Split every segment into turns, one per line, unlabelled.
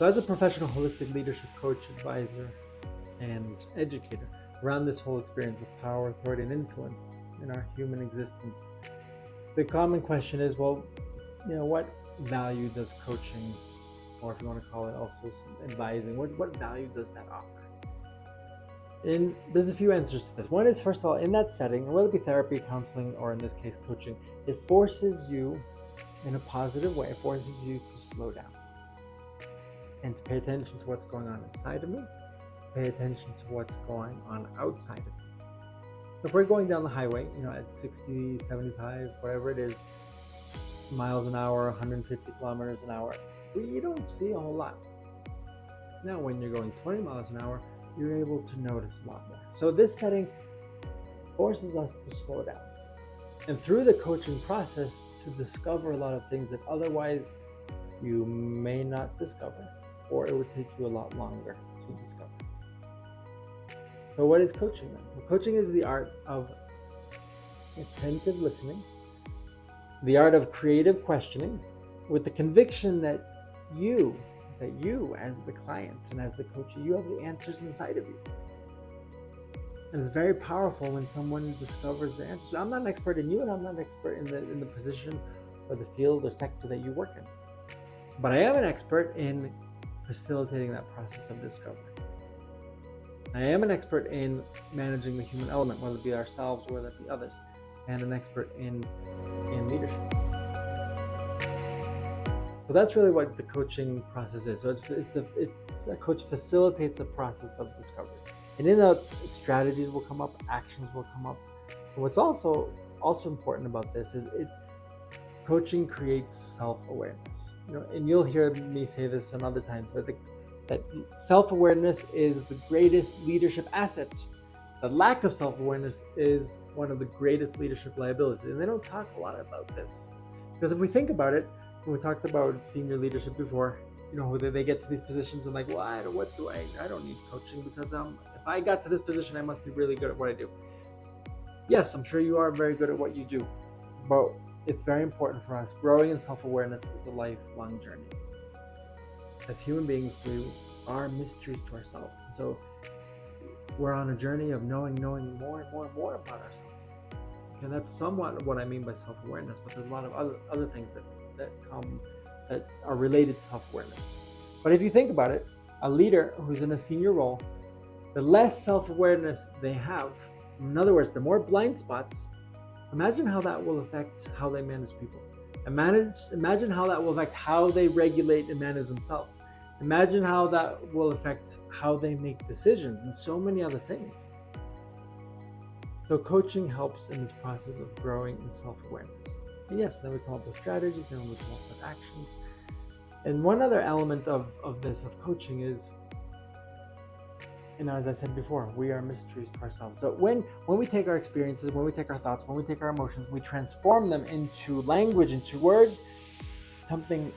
So as a professional holistic leadership coach, advisor, and educator around this whole experience of power, authority, and influence in our human existence, the common question is, well, what value does coaching, or if you want to call it also advising, what value does that offer? And there's a few answers to this. One is, first of all, in that setting, whether it be therapy, counseling, or in this case, coaching, it forces you in a positive way, it forces you to slow down and to pay attention to what's going on inside of me, pay attention to what's going on outside of me. If we're going down the highway, at 60, 75, whatever it is, miles an hour, 150 kilometers an hour, you don't see a whole lot. Now, when you're going 20 miles an hour, you're able to notice a lot more. So this setting forces us to slow down. And through the coaching process, to discover a lot of things that otherwise you may not discover, or it would take you a lot longer to discover. So what is coaching then? Well, coaching is the art of attentive listening, the art of creative questioning, with the conviction that you as the client and as the coach, you have the answers inside of you. And it's very powerful when someone discovers the answers. I'm not an expert in you, and I'm not an expert in the position or the field or sector that you work in. But I am an expert in facilitating that process of discovery. I am an expert in managing the human element, whether it be ourselves or whether it be others, and an expert in leadership. So that's really what the coaching process is. So a coach facilitates a process of discovery. And in that, strategies will come up, actions will come up. And what's also important about this is coaching creates self-awareness. And you'll hear me say this some other times, but that self-awareness is the greatest leadership asset. The lack of self-awareness is one of the greatest leadership liabilities. And they don't talk a lot about this. Because if we think about it, when we talked about senior leadership before, they get to these positions and like, well, I don't need coaching because if I got to this position, I must be really good at what I do. Yes, I'm sure you are very good at what you do, but it's very important for us. Growing in self-awareness is a lifelong journey. As human beings, we are mysteries to ourselves. And so we're on a journey of knowing more and more about ourselves. And that's somewhat what I mean by self-awareness, but there's a lot of other things that are related to self-awareness. But if you think about it, a leader who's in a senior role, the less self-awareness they have, in other words, the more blind spots, imagine how that will affect how they manage people. Imagine how that will affect how they regulate and manage themselves. Imagine how that will affect how they make decisions and so many other things. So coaching helps in this process of growing in self-awareness. And yes, then we come up with strategies, then we come up with actions. And one other element of coaching is, as I said before, we are mysteries to ourselves. So when we take our experiences, when we take our thoughts, when we take our emotions, we transform them into language, into words, something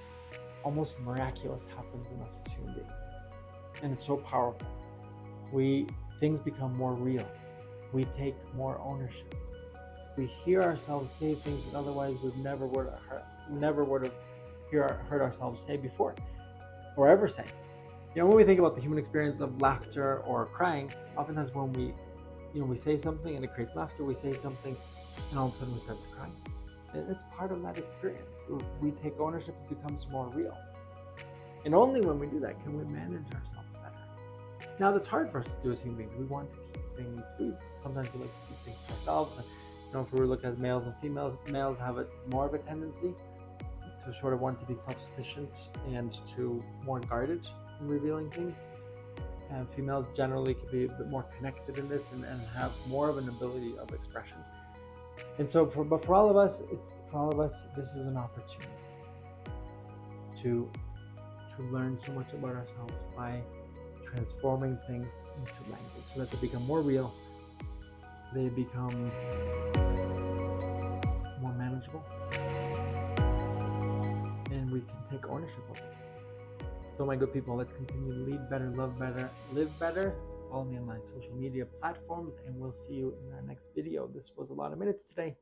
almost miraculous happens in us as human beings. And it's so powerful. Things become more real. We take more ownership. We hear ourselves say things that otherwise we never would have heard ourselves say before, or ever say. When we think about the human experience of laughter or crying, oftentimes when we say something and it creates laughter, we say something and all of a sudden we start to cry. And it's part of that experience. We take ownership, it becomes more real. And only when we do that can we manage ourselves better. Now that's hard for us to do as human beings. We want to keep things, sometimes we like to keep things to ourselves. And if we look at males and females, males have more of a tendency to sort of want to be self-sufficient and to more guarded in revealing things. And females generally can be a bit more connected in this and have more of an ability of expression. And so, for all of us, this is an opportunity to learn so much about ourselves by transforming things into language so that they become more real, they become more manageable, and we can take ownership of it. So my good people, let's continue to lead better, love better, live better. Follow me on my social media platforms, and we'll see you in our next video. This was a lot of minutes today.